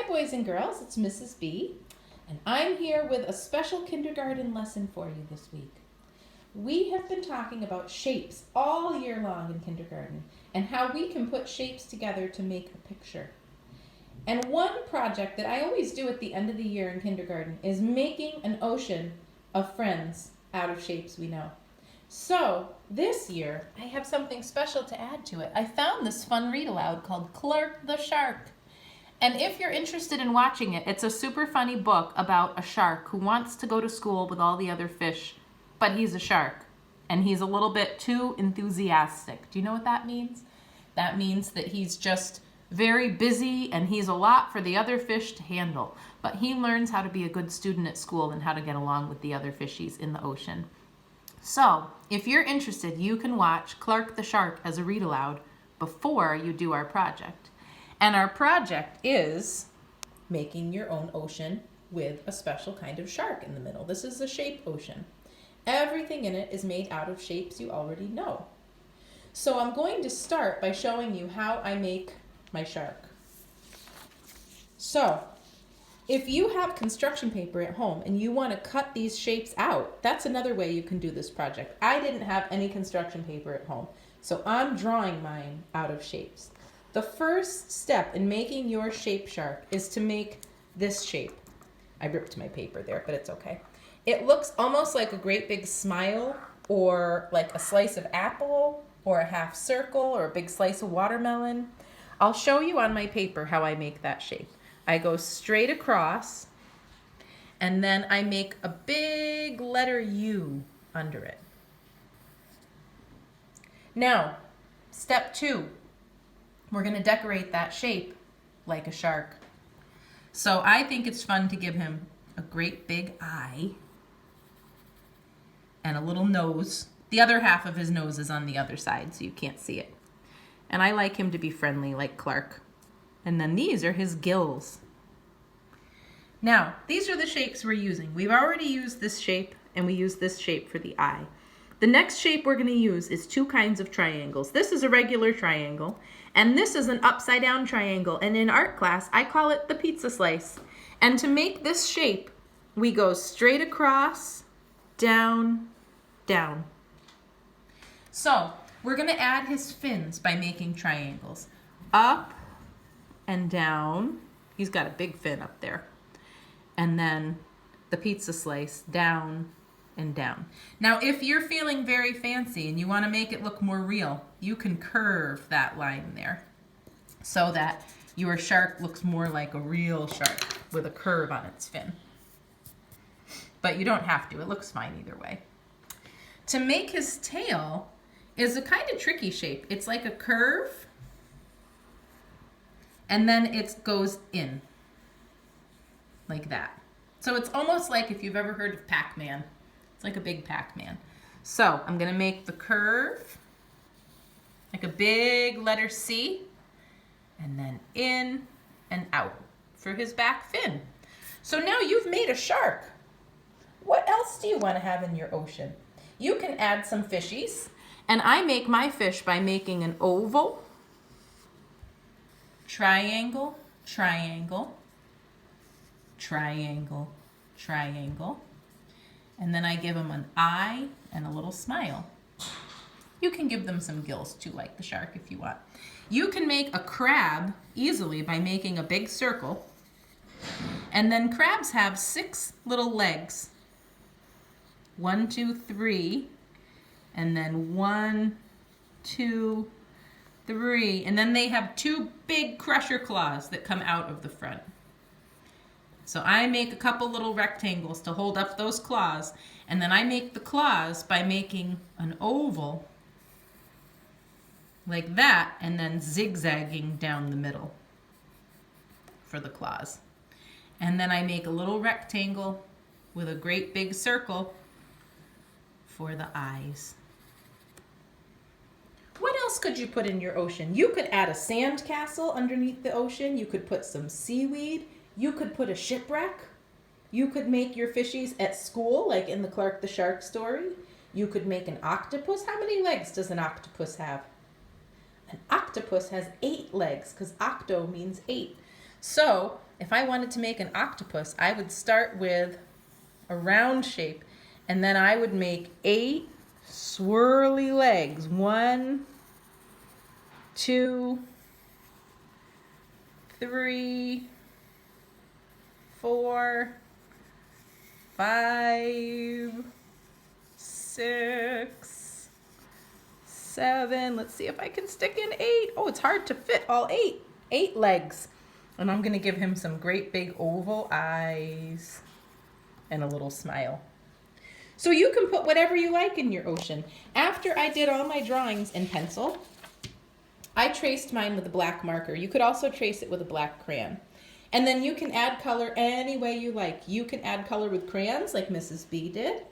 Hi boys and girls, it's Mrs. B, and I'm here with a special kindergarten lesson for you this week. We have been talking about shapes all year long in kindergarten and how we can put shapes together to make a picture. And one project that I always do at the end of the year in kindergarten is making an ocean of friends out of shapes we know. So this year, I have something special to add to it. I found this fun read aloud called Clark the Shark. And if you're interested in watching it, it's a super funny book about a shark who wants to go to school with all the other fish, but he's a shark and he's a little bit too enthusiastic. Do you know what that means? That means that he's just very busy and he's a lot for the other fish to handle, but he learns how to be a good student at school and how to get along with the other fishies in the ocean. So, if you're interested, you can watch Clark the Shark as a read aloud before you do our project. And our project is making your own ocean with a special kind of shark in the middle. This is a shape ocean. Everything in it is made out of shapes you already know. So I'm going to start by showing you how I make my shark. So, if you have construction paper at home and you want to cut these shapes out, that's another way you can do this project. I didn't have any construction paper at home, so I'm drawing mine out of shapes. The first step in making your shape shark is to make this shape. I ripped my paper there, but it's okay. It looks almost like a great big smile or like a slice of apple or a half circle or a big slice of watermelon. I'll show you on my paper how I make that shape. I go straight across and then I make a big letter U under it. Now, step 2. We're going to decorate that shape like a shark. So I think it's fun to give him a great big eye and a little nose. The other half of his nose is on the other side, so you can't see it. And I like him to be friendly like Clark. And then these are his gills. Now, these are the shapes we're using. We've already used this shape, and we use this shape for the eye. The next shape we're going to use is 2 kinds of triangles. This is a regular triangle, and this is an upside down triangle. And in art class, I call it the pizza slice. And to make this shape, we go straight across, down, down. So, we're going to add his fins by making triangles. Up and down. He's got a big fin up there. And then the pizza slice, down and down. Now, if you're feeling very fancy and you want to make it look more real, you can curve that line there so that your shark looks more like a real shark with a curve on its fin. But you don't have to. It looks fine either way. To make his tail is a kind of tricky shape. It's like a curve, and then it goes in, like that. So it's almost like if you've ever heard of Pac-Man. It's like a big Pac-Man. So I'm going to make the curve like a big letter C, and then in and out for his back fin. So now you've made a shark. What else do you want to have in your ocean? You can add some fishies. And I make my fish by making an oval, triangle, triangle, triangle, triangle. And then I give them an eye and a little smile. You can give them some gills too, like the shark if you want. You can make a crab easily by making a big circle. And then crabs have 6 little legs. 1, 2, 3. And then 1, 2, 3. And then they have 2 big crusher claws that come out of the front. So I make a couple little rectangles to hold up those claws. And then I make the claws by making an oval like that and then zigzagging down the middle for the claws. And then I make a little rectangle with a great big circle for the eyes. What else could you put in your ocean? You could add a sand castle underneath the ocean. You could put some seaweed. You could put a shipwreck. You could make your fishies at school, like in the Clark the Shark story. You could make an octopus. How many legs does an octopus have? An octopus has 8 legs because octo means 8. So if I wanted to make an octopus, I would start with a round shape, and then I would make 8 swirly legs. 1, 2, 3, 4, 5, 6, 7. Let's see if I can stick in 8. Oh, it's hard to fit all 8. 8 legs. And I'm going to give him some great big oval eyes and a little smile. So you can put whatever you like in your ocean. After I did all my drawings in pencil, I traced mine with a black marker. You could also trace it with a black crayon. And then you can add color any way you like. You can add color with crayons like Mrs. B did.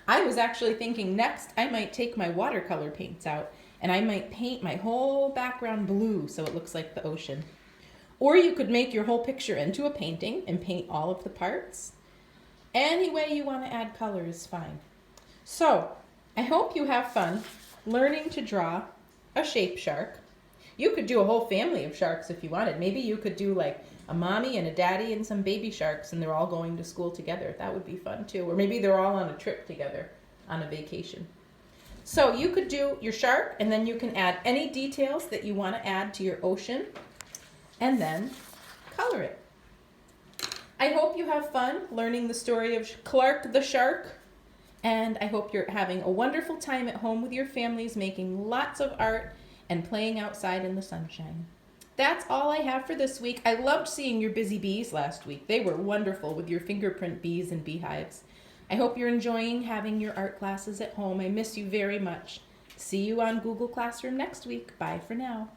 I was actually thinking next I might take my watercolor paints out and I might paint my whole background blue so it looks like the ocean. Or you could make your whole picture into a painting and paint all of the parts. Any way you want to add color is fine. So, I hope you have fun learning to draw a shape shark. You could do a whole family of sharks if you wanted. Maybe you could do like a mommy and a daddy and some baby sharks and they're all going to school together. That would be fun too. Or maybe they're all on a trip together on a vacation. So you could do your shark and then you can add any details that you want to add to your ocean and then color it. I hope you have fun learning the story of Clark the shark, and I hope you're having a wonderful time at home with your families, making lots of art and playing outside in the sunshine. That's all I have for this week. I loved seeing your busy bees last week. They were wonderful with your fingerprint bees and beehives. I hope you're enjoying having your art classes at home. I miss you very much. See you on Google Classroom next week. Bye for now.